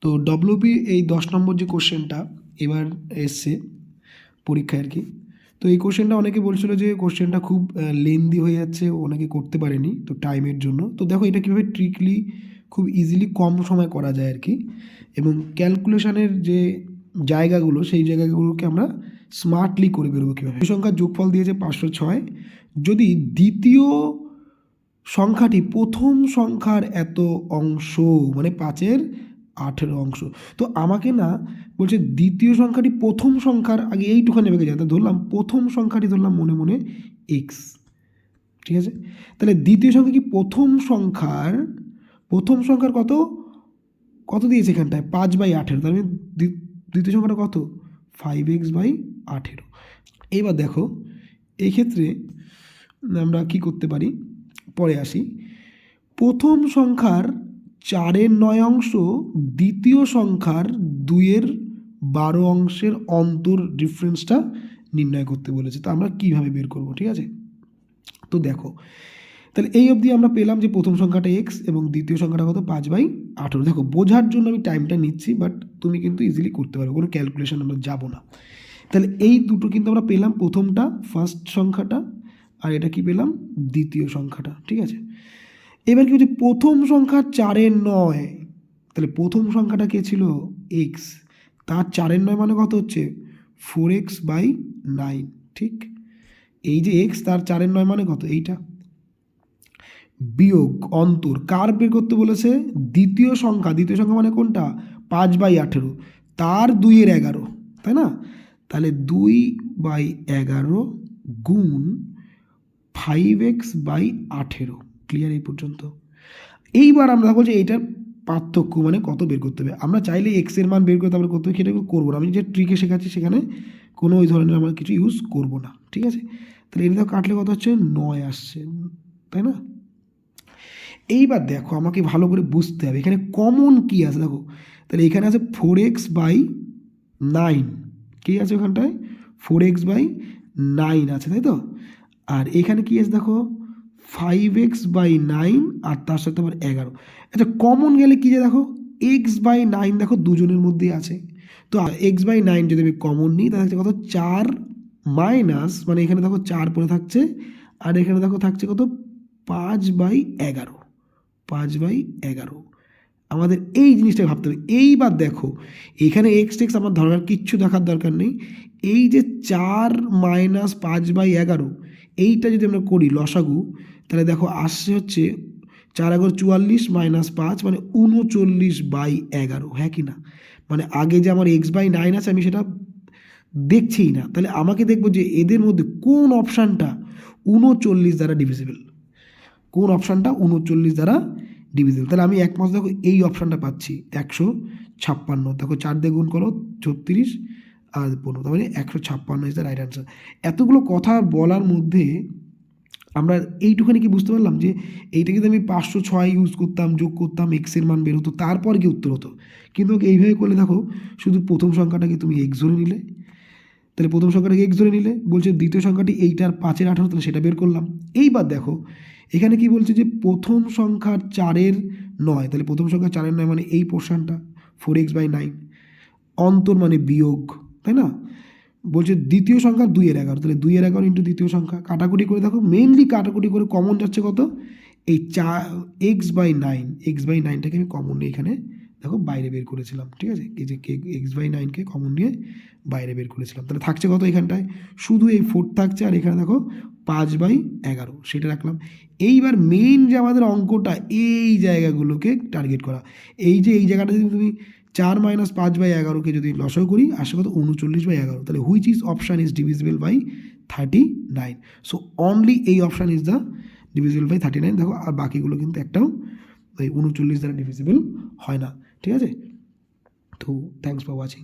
তো ডব্লিউপি এই 10 নম্বর যে কোশ্চেনটা এবার এসছে পরীক্ষায় আর কি। তো এই কোশ্চেনটা অনেকে বলছিল যে কোশ্চেনটা খুব লেন্দি হয়ে যাচ্ছে, অনেকে করতে পারেনি তো টাইমের জন্য। তো দেখো এটা কীভাবে ট্রিকলি খুব ইজিলি কম সময় করা যায় আর কি, এবং ক্যালকুলেশনের যে জায়গাগুলো সেই জায়গাগুলোকে আমরা স্মার্টলি করে বেরোবো কীভাবে। এই সংখ্যার যোগফল দিয়েছে 506, যদি দ্বিতীয় সংখ্যাটি প্রথম সংখ্যার এত অংশ মানে 5-এর 18 অংশ। তো আমাকে না বলছে দ্বিতীয় সংখ্যাটি প্রথম সংখ্যার আগে এইটুখানি ভেঙে যায়, ধরলাম প্রথম সংখ্যাটি ধরলাম মনে মনে এক্স, ঠিক আছে। তাহলে দ্বিতীয় সংখ্যা কি প্রথম সংখ্যার কত কত দিয়েছে এখানটায় 5/18, তাহলে দ্বিতীয় সংখ্যাটা কত 5x/18। এইবার দেখো এক্ষেত্রে আমরা কি করতে পারি, পরে আসি। প্রথম সংখ্যার 4-এর 9 অংশ দ্বিতীয় সংখ্যার 2-এর 12 অংশের অন্তর ডিফারেন্সটা নির্ণয় করতে বলেছে। তো আমরা কীভাবে বের করব, ঠিক আছে। তো দেখো তাহলে এই অবধি আমরা পেলাম যে প্রথম সংখ্যাটা এক্স এবং দ্বিতীয় সংখ্যাটা কত 5/18। দেখো বোঝার জন্য আমি টাইমটা নিচ্ছি, বাট তুমি কিন্তু ইজিলি করতে পারো, কোনো ক্যালকুলেশন আমরা যাব না। তাহলে এই দুটো কিন্তু আমরা পেলাম, প্রথমটা ফার্স্ট সংখ্যাটা আর এটা কি পেলাম দ্বিতীয় সংখ্যাটা, ঠিক আছে। এবার কি হচ্ছে প্রথম সংখ্যা 4-এর 9, তাহলে প্রথম সংখ্যাটা কে ছিল এক্স, তার 4-এর 9 মানে কত হচ্ছে 4x/9, ঠিক। এই যে এক্স তার 4-এর 9 মানে কত এইটা, বিয়োগ অন্তর কার বের করতে বলেছে দ্বিতীয় সংখ্যা মানে কোনটা 5/18, তার 2-এর 11, তাই না। তাহলে 2/11 গুণ 5x/18, ক্লিয়ার এই পর্যন্ত। এইবার আমরা বলছি এইটার পার্থক্য মানে কত বের করতে হবে। আমরা চাইলে এক্সের মান বের করতে আমরা করতে হবে, সেটা করবো না। আমি যে ট্রিকে শেখাচ্ছি সেখানে কোনো ওই ধরনের আমরা কিছু ইউজ করবো না, ঠিক আছে। তাহলে এটা কাটলে কত হচ্ছে 9 আসছে, তাই না। এইবার দেখো আমাকে ভালো করে বুঝতে হবে এখানে কমন কি আছে। দেখো তাহলে এখানে আছে 4x/9, কি আছে ওখানটায় 4x/9 আছে, তাই তো। আর এখানে কি আছে দেখো 5x/9 আর তার সাথে আবার 11। আচ্ছা কমন গেলে কি যে দেখো x/9 দেখো দুজনের মধ্যেই আছে। তো x/9 যদি আমি কমন নিই তাহলে কত 4 মাইনাস, মানে এখানে দেখো 4 পরে থাকছে আর এখানে দেখো থাকছে কত 5/11, 5/11। আমাদের এই জিনিসটা ভাবতে হবে। এইবার দেখো এখানে এক্স টেক্স আমার ধরার কিচ্ছু দেখার দরকার নেই। এই যে 4 মাইনাস 5/11 এইটা যদি আমরা করি লসাগু, তাহলে দেখো আসছে হচ্ছে 4×11 44 মাইনাস 5 মানে 39/11, হ্যাঁ কি না। মানে আগে যে আমার x/9 আছে আমি সেটা দেখছিই না, তাহলে আমাকে দেখবো যে এদের মধ্যে কোন অপশানটা 39 দ্বারা ডিভিজিবল, কোন অপশানটা 39 দ্বারা ডিভিজিবল। তাহলে আমি একমাত্র দেখো এই অপশানটা পাচ্ছি 156। দেখো 4 দিয়ে গুণ করো 36 আর 15, তার মানে 156 ইজ দ্য রাইট অ্যান্সার। এতগুলো কথা বলার মধ্যে আমরা এইটুখানি কি বুঝতে পারলাম যে এইটা যদি আমি 506 ইউজ করতাম, যোগ করতাম, এক্সের মান বের হতো, তারপর কি উত্তর হতো। কিন্তু এইভাবে করলে দেখো শুধু প্রথম সংখ্যাটাকে তুমি এক্স ধরে নিলে, তাহলে প্রথম সংখ্যাটাকে এক্স ধরে নিলে, বলছে দ্বিতীয় সংখ্যাটি এইটার 5-এর 18, তাহলে সেটা বের করলাম। এইবার দেখো এখানে কি বলছে যে প্রথম সংখ্যার 4-এর 9, তাহলে প্রথম সংখ্যা 4-এর 9 মানে এই পোর্শনটা 4x/9, অন্তর মানে বিয়োগ, তাই না। বলছে দ্বিতীয় সংখ্যা 2-এর 11, তাহলে 2-এর 11 ইন্টু দ্বিতীয় সংখ্যা, কাটাকুটি করে দেখো মেইনলি কাটাকুটি করে কমন যাচ্ছে কত এই x/9টাকে আমি কমন নিয়ে এখানে দেখো বাইরে বের করেছিলাম, ঠিক আছে। এই যে x/9কে কমন নিয়ে বাইরে বের করেছিলাম, তাহলে থাকছে কত এখানটায় শুধু এই 4 থাকছে, আর এখানে দেখো 5/11 সেটা রাখলাম। এইবার মেইন যে আমাদের অঙ্কটা এই জায়গাগুলোকে টার্গেট করা। এই যে এই জায়গাটা যদি তুমি 4 মাইনাস 5/11কে যদি লসাগু করি আসে কত 39/11, তাহলে which is option is divisible by 39। So only এই option is the divisible by 39। দেখো আর বাকিগুলো কিন্তু একটাও এই 39 দ্বারা ডিভিজিবল হয় না, ঠিক আছে। তো থ্যাংকস ফর ওয়াচিং।